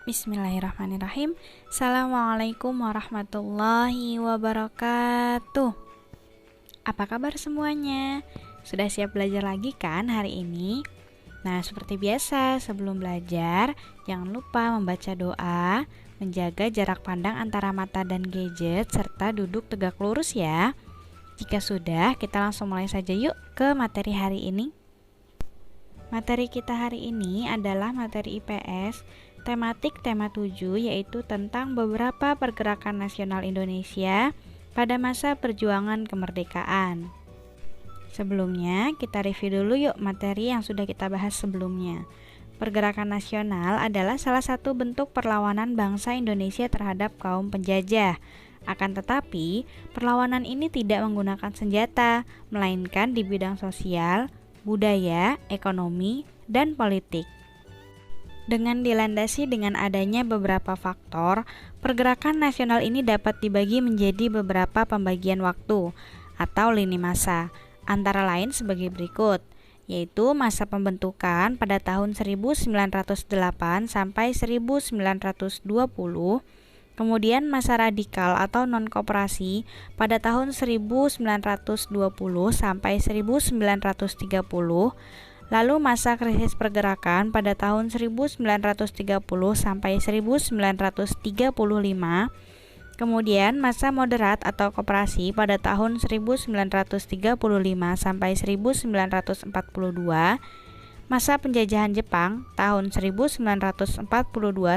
Bismillahirrahmanirrahim. Assalamualaikum warahmatullahi wabarakatuh. Apa kabar semuanya? Sudah siap belajar lagi kan hari ini? Nah, seperti biasa, sebelum belajar, jangan lupa membaca doa, menjaga jarak pandang antara mata dan gadget, serta duduk tegak lurus ya. Jika sudah, kita langsung mulai saja yuk ke materi hari ini. Materi kita hari ini adalah materi IPS, tematik tema 7, yaitu tentang beberapa pergerakan nasional Indonesia pada masa perjuangan kemerdekaan. Sebelumnya, kita review dulu yuk materi yang sudah kita bahas sebelumnya. Pergerakan nasional adalah salah satu bentuk perlawanan bangsa Indonesia terhadap kaum penjajah. Akan tetapi, perlawanan ini tidak menggunakan senjata, melainkan di bidang sosial, budaya, ekonomi, dan politik. Dengan dilandasi dengan adanya beberapa faktor, pergerakan nasional ini dapat dibagi menjadi beberapa pembagian waktu atau lini masa, antara lain sebagai berikut, yaitu masa pembentukan pada tahun 1908 sampai 1920, kemudian masa radikal atau non-koperasi pada tahun 1920 sampai 1930, lalu masa krisis pergerakan pada tahun 1930 sampai 1935, kemudian masa moderat atau koperasi pada tahun 1935 sampai 1942, masa penjajahan Jepang tahun 1942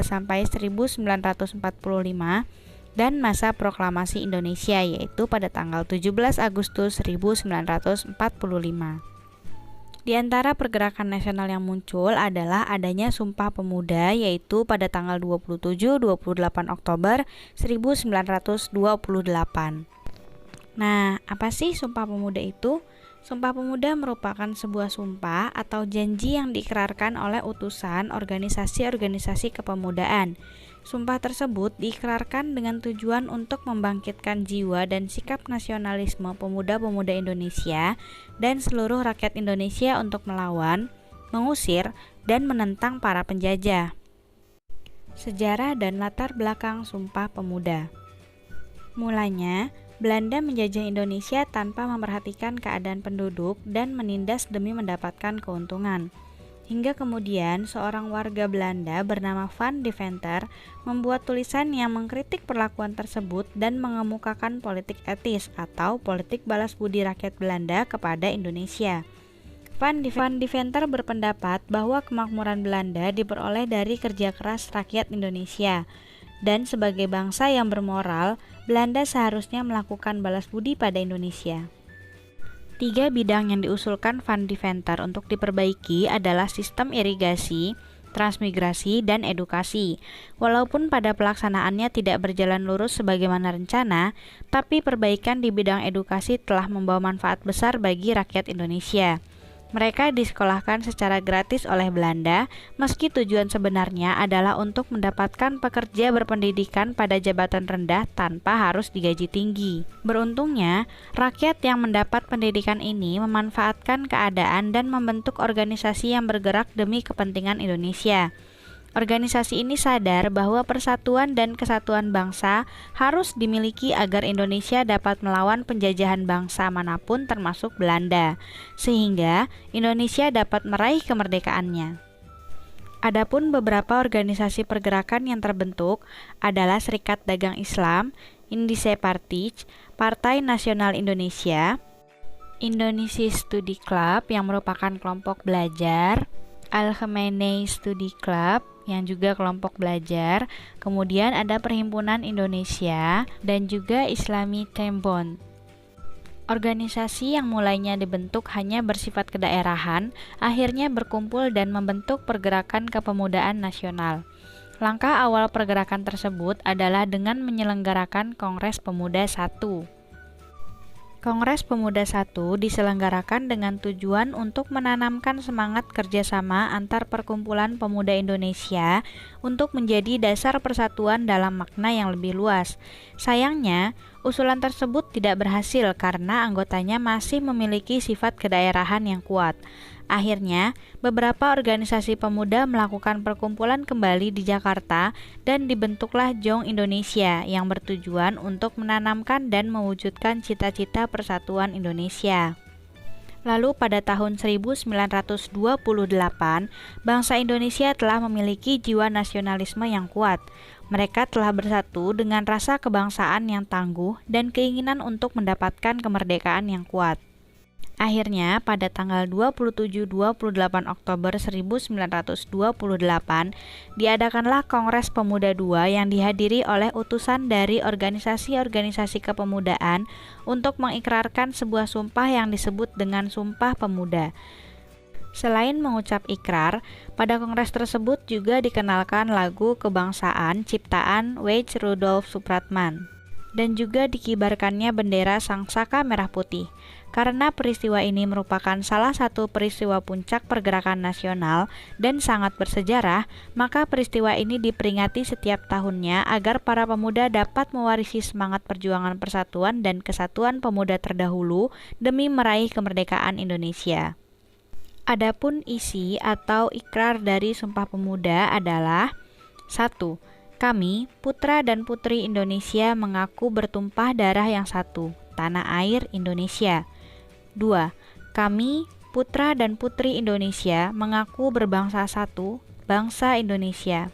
sampai 1945, dan masa proklamasi Indonesia yaitu pada tanggal 17 Agustus 1945. Di antara pergerakan nasional yang muncul adalah adanya Sumpah Pemuda yaitu pada tanggal 27-28 Oktober 1928. Nah, apa sih Sumpah Pemuda itu? Sumpah Pemuda merupakan sebuah sumpah atau janji yang diikrarkan oleh utusan organisasi-organisasi kepemudaan. Sumpah tersebut diikrarkan dengan tujuan untuk membangkitkan jiwa dan sikap nasionalisme pemuda-pemuda Indonesia dan seluruh rakyat Indonesia untuk melawan, mengusir, dan menentang para penjajah. Sejarah dan latar belakang Sumpah Pemuda. Mulanya, Belanda menjajah Indonesia tanpa memperhatikan keadaan penduduk dan menindas demi mendapatkan keuntungan. Hingga kemudian seorang warga Belanda bernama Van Deventer membuat tulisan yang mengkritik perlakuan tersebut dan mengemukakan politik etis atau politik balas budi rakyat Belanda kepada Indonesia. Van Deventer berpendapat bahwa kemakmuran Belanda diperoleh dari kerja keras rakyat Indonesia, dan sebagai bangsa yang bermoral, Belanda seharusnya melakukan balas budi pada Indonesia. 3 bidang yang diusulkan Van Deventer untuk diperbaiki adalah sistem irigasi, transmigrasi, dan edukasi. Walaupun pada pelaksanaannya tidak berjalan lurus sebagaimana rencana, tapi perbaikan di bidang edukasi telah membawa manfaat besar bagi rakyat Indonesia. Mereka disekolahkan secara gratis oleh Belanda, meski tujuan sebenarnya adalah untuk mendapatkan pekerja berpendidikan pada jabatan rendah tanpa harus digaji tinggi. Beruntungnya, rakyat yang mendapat pendidikan ini memanfaatkan keadaan dan membentuk organisasi yang bergerak demi kepentingan Indonesia. Organisasi ini sadar bahwa persatuan dan kesatuan bangsa harus dimiliki agar Indonesia dapat melawan penjajahan bangsa manapun termasuk Belanda, sehingga Indonesia dapat meraih kemerdekaannya. Adapun beberapa organisasi pergerakan yang terbentuk adalah Serikat Dagang Islam, Indische Partij, Partai Nasional Indonesia, Indonesia Study Club yang merupakan kelompok belajar, Al-Khamenei Study Club yang juga kelompok belajar, kemudian ada Perhimpunan Indonesia dan juga Islami Tembon. Organisasi yang mulainya dibentuk hanya bersifat kedaerahan, akhirnya berkumpul dan membentuk pergerakan kepemudaan nasional. Langkah awal pergerakan tersebut adalah dengan menyelenggarakan Kongres Pemuda I. Kongres Pemuda I diselenggarakan dengan tujuan untuk menanamkan semangat kerjasama antar perkumpulan pemuda Indonesia untuk menjadi dasar persatuan dalam makna yang lebih luas. Sayangnya, usulan tersebut tidak berhasil karena anggotanya masih memiliki sifat kedaerahan yang kuat. Akhirnya, beberapa organisasi pemuda melakukan perkumpulan kembali di Jakarta dan dibentuklah JONG Indonesia yang bertujuan untuk menanamkan dan mewujudkan cita-cita persatuan Indonesia. Lalu pada tahun 1928, bangsa Indonesia telah memiliki jiwa nasionalisme yang kuat. Mereka telah bersatu dengan rasa kebangsaan yang tangguh dan keinginan untuk mendapatkan kemerdekaan yang kuat. Akhirnya, pada tanggal 27-28 Oktober 1928, diadakanlah Kongres Pemuda II yang dihadiri oleh utusan dari organisasi-organisasi kepemudaan untuk mengikrarkan sebuah sumpah yang disebut dengan Sumpah Pemuda. Selain mengucap ikrar, pada kongres tersebut juga dikenalkan lagu kebangsaan ciptaan W.H. Rudolf Supratman dan juga dikibarkannya bendera Sangsaka Merah Putih. Karena peristiwa ini merupakan salah satu peristiwa puncak pergerakan nasional dan sangat bersejarah, maka peristiwa ini diperingati setiap tahunnya agar para pemuda dapat mewarisi semangat perjuangan persatuan dan kesatuan pemuda terdahulu demi meraih kemerdekaan Indonesia. Adapun isi atau ikrar dari Sumpah Pemuda adalah 1. Kami, putra dan putri Indonesia mengaku bertumpah darah yang satu, tanah air Indonesia. 2. Kami, putra dan putri Indonesia mengaku berbangsa satu, bangsa Indonesia.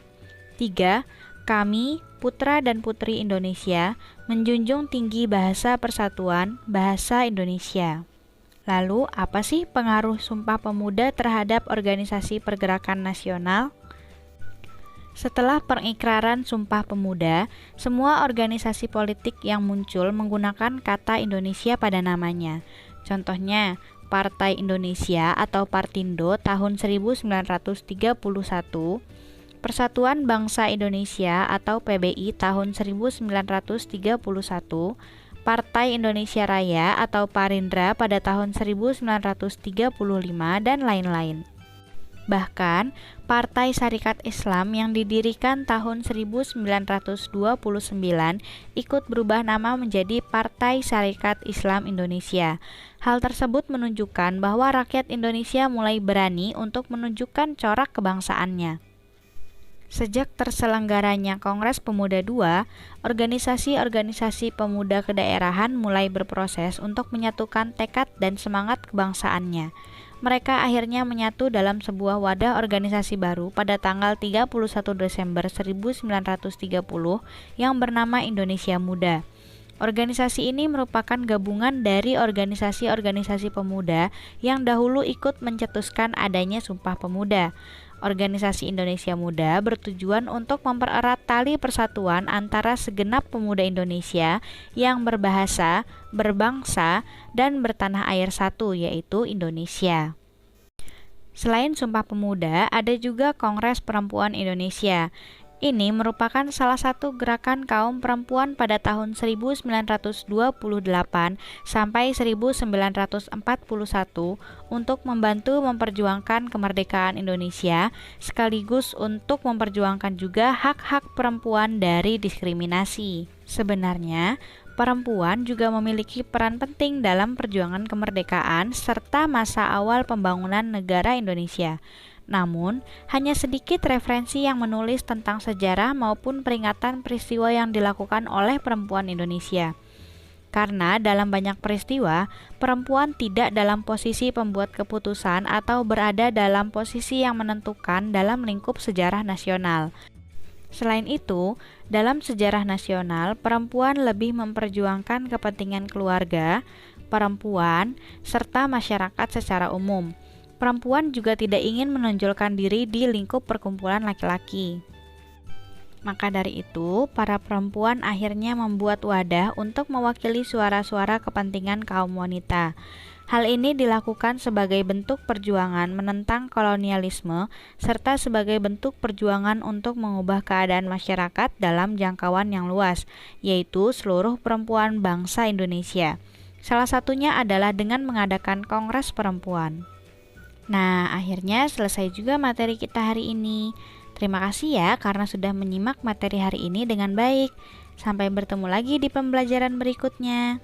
3. Kami, putra dan putri Indonesia menjunjung tinggi bahasa persatuan, bahasa Indonesia. Lalu, apa sih pengaruh Sumpah Pemuda terhadap organisasi pergerakan nasional? Setelah pengikraran Sumpah Pemuda, semua organisasi politik yang muncul menggunakan kata Indonesia pada namanya. Contohnya, Partai Indonesia atau Partindo tahun 1931, Persatuan Bangsa Indonesia atau PBI tahun 1931, Partai Indonesia Raya atau Parindra pada tahun 1935, dan lain-lain. Bahkan, Partai Sarekat Islam yang didirikan tahun 1929 ikut berubah nama menjadi Partai Sarekat Islam Indonesia. Hal tersebut menunjukkan bahwa rakyat Indonesia mulai berani untuk menunjukkan corak kebangsaannya. Sejak terselenggaranya Kongres Pemuda II, organisasi-organisasi pemuda kedaerahan mulai berproses untuk menyatukan tekad dan semangat kebangsaannya. Mereka akhirnya menyatu dalam sebuah wadah organisasi baru pada tanggal 31 Desember 1930 yang bernama Indonesia Muda. Organisasi ini merupakan gabungan dari organisasi-organisasi pemuda yang dahulu ikut mencetuskan adanya Sumpah Pemuda. Organisasi Indonesia Muda bertujuan untuk mempererat tali persatuan antara segenap pemuda Indonesia yang berbahasa, berbangsa, dan bertanah air satu, yaitu Indonesia. Selain Sumpah Pemuda, ada juga Kongres Perempuan Indonesia. Ini merupakan salah satu gerakan kaum perempuan pada tahun 1928 sampai 1941 untuk membantu memperjuangkan kemerdekaan Indonesia, sekaligus untuk memperjuangkan juga hak-hak perempuan dari diskriminasi. Sebenarnya, perempuan juga memiliki peran penting dalam perjuangan kemerdekaan serta masa awal pembangunan negara Indonesia. Namun, hanya sedikit referensi yang menulis tentang sejarah maupun peringatan peristiwa yang dilakukan oleh perempuan Indonesia. Karena dalam banyak peristiwa, perempuan tidak dalam posisi pembuat keputusan atau berada dalam posisi yang menentukan dalam lingkup sejarah nasional. Selain itu, dalam sejarah nasional, perempuan lebih memperjuangkan kepentingan keluarga, perempuan, serta masyarakat secara umum. Perempuan juga tidak ingin menonjolkan diri di lingkup perkumpulan laki-laki. Maka dari itu, para perempuan akhirnya membuat wadah untuk mewakili suara-suara kepentingan kaum wanita. Hal ini dilakukan sebagai bentuk perjuangan menentang kolonialisme serta sebagai bentuk perjuangan untuk mengubah keadaan masyarakat dalam jangkauan yang luas, yaitu seluruh perempuan bangsa Indonesia. Salah satunya adalah dengan mengadakan Kongres Perempuan. Nah, akhirnya selesai juga materi kita hari ini. Terima kasih ya karena sudah menyimak materi hari ini dengan baik. Sampai bertemu lagi di pembelajaran berikutnya.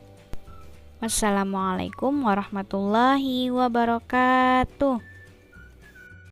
Wassalamualaikum warahmatullahi wabarakatuh.